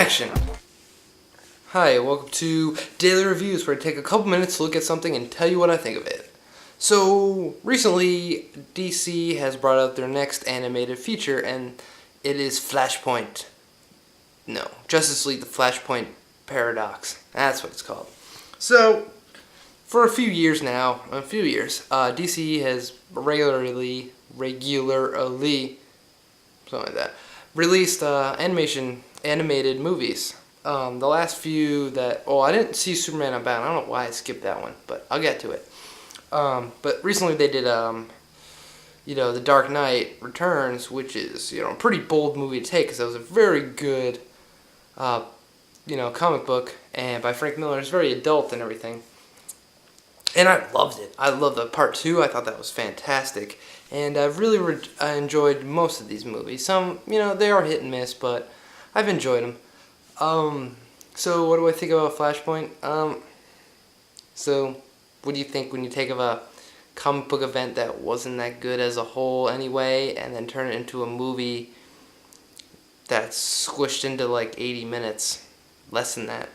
Action! Hi, welcome to Daily Reviews, where I take a couple minutes to look at something and tell you what I think of it. So, recently, DC has brought out their next animated feature, and it is Flashpoint. No, Justice League, the Flashpoint Paradox. That's what it's called. So, for a few years now, DC has regularly, something like that, released animated movies. The last few I didn't see Superman Unbound. I don't know why I skipped that one, but I'll get to it. But recently they did, The Dark Knight Returns, which is, a pretty bold movie to take, because it was a very good, comic book, and by Frank Miller. It's very adult and everything. And I loved it. I loved the part 2. I thought that was fantastic. And I've really enjoyed most of these movies. Some, they are hit and miss, but I've enjoyed them. So what do I think about Flashpoint? So what do you think when you take of a comic book event that wasn't that good as a whole anyway, and then turn it into a movie that's squished into like 80 minutes? Less than that.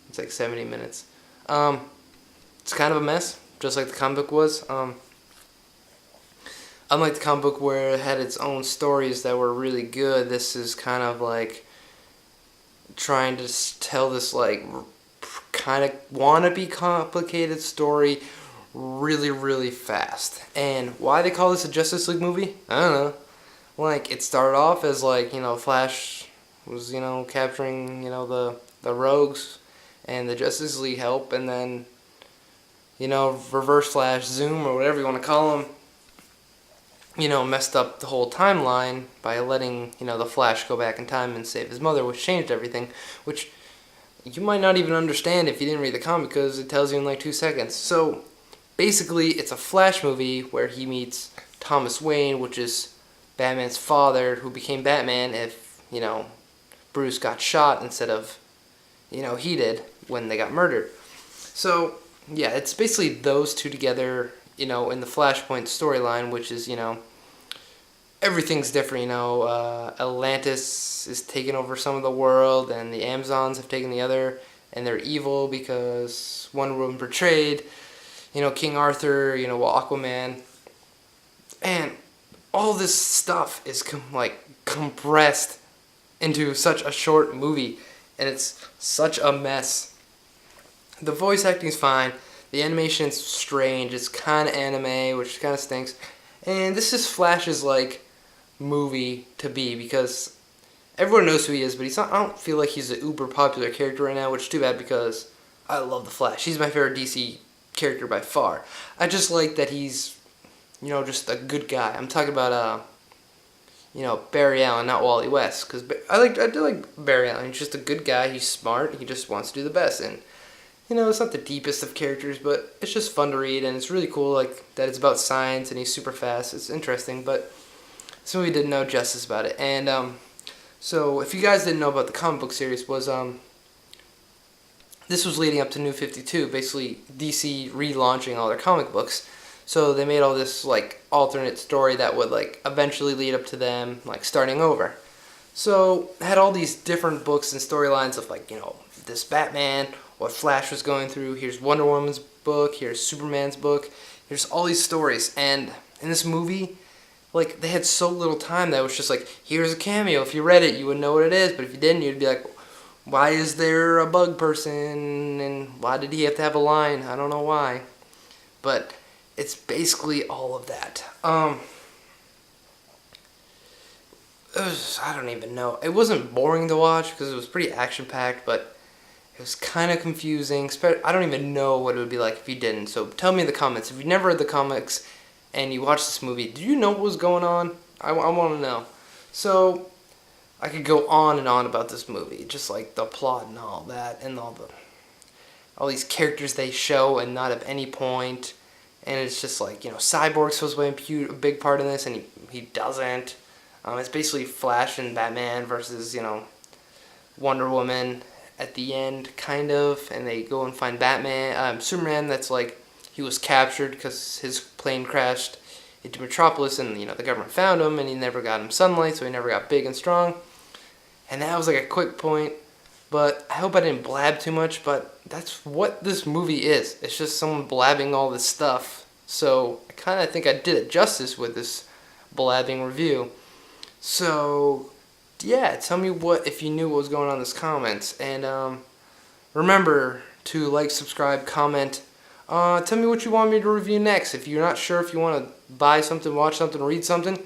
It's like 70 minutes. It's kind of a mess, just like the comic book was. Unlike the comic book where it had its own stories that were really good, this is kind of like trying to tell this like kind of wannabe complicated story really, really fast. And why they call this a Justice League movie? I don't know. Like, it started off as like, Flash was, capturing, the rogues and the Justice League help, and then, Reverse Flash, Zoom, or whatever you want to call them, messed up the whole timeline by letting, the Flash go back in time and save his mother, which changed everything, which you might not even understand if you didn't read the comic, because it tells you in like 2 seconds. So, basically, it's a Flash movie where he meets Thomas Wayne, which is Batman's father, who became Batman if, Bruce got shot instead of, he did when they got murdered. So, yeah, it's basically those two together, in the Flashpoint storyline, which is, everything's different, Atlantis is taking over some of the world, and the Amazons have taken the other, and they're evil because Wonder Woman portrayed, King Arthur, Aquaman, and all this stuff is compressed into such a short movie, and it's such a mess. The voice acting's fine. The animation's strange. It's kind of anime, which kind of stinks. And this is Flash's movie to be, because everyone knows who he is, but he's not. I don't feel like he's an uber popular character right now, which is too bad, because I love the Flash. He's my favorite DC character by far. I just like that he's, just a good guy. I'm talking about Barry Allen, not Wally West, because I do like Barry Allen. He's just a good guy. He's smart. He just wants to do the best, and it's not the deepest of characters, but it's just fun to read, and it's really cool, that it's about science, and he's super fast. It's interesting, but this movie did no justice about it. And, so, if you guys didn't know about the comic book series, this was leading up to New 52, basically DC relaunching all their comic books. So, they made all this, alternate story that would, eventually lead up to them, starting over. So, it had all these different books and storylines of, this Batman, what Flash was going through. Here's Wonder Woman's book. Here's Superman's book. Here's all these stories. And in this movie, they had so little time that it was just here's a cameo. If you read it, you would know what it is. But if you didn't, you'd be like, why is there a bug person? And why did he have to have a line? I don't know why. But it's basically all of that. I don't even know. It wasn't boring to watch because it was pretty action-packed, but it was kind of confusing. I don't even know what it would be like if you didn't. So tell me in the comments. If you never read the comics and you watched this movie, did you know what was going on? I want to know. So I could go on and on about this movie, just the plot and all that, and all these characters they show and not at any point. And it's just Cyborg's supposed to be a big part in this, and he doesn't. It's basically Flash and Batman versus, Wonder Woman at the end, kind of, and they go and find Superman, that's he was captured because his plane crashed into Metropolis, and, the government found him, and he never got him sunlight, so he never got big and strong. And that was like a quick point, but I hope I didn't blab too much, but that's what this movie is. It's just someone blabbing all this stuff. So I kind of think I did it justice with this blabbing review. So yeah, tell me what if you knew what was going on in this comments, and remember to like, subscribe, comment. Tell me what you want me to review next. If you're not sure if you want to buy something, watch something, read something,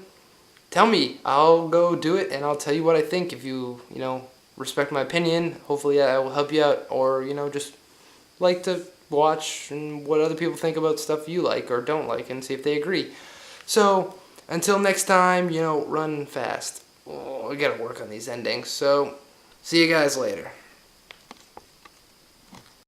tell me. I'll go do it, and I'll tell you what I think. If you respect my opinion, hopefully I will help you out, or just like to watch and what other people think about stuff you like or don't like, and see if they agree. So until next time, run fast. Oh, I gotta work on these endings. So see you guys later.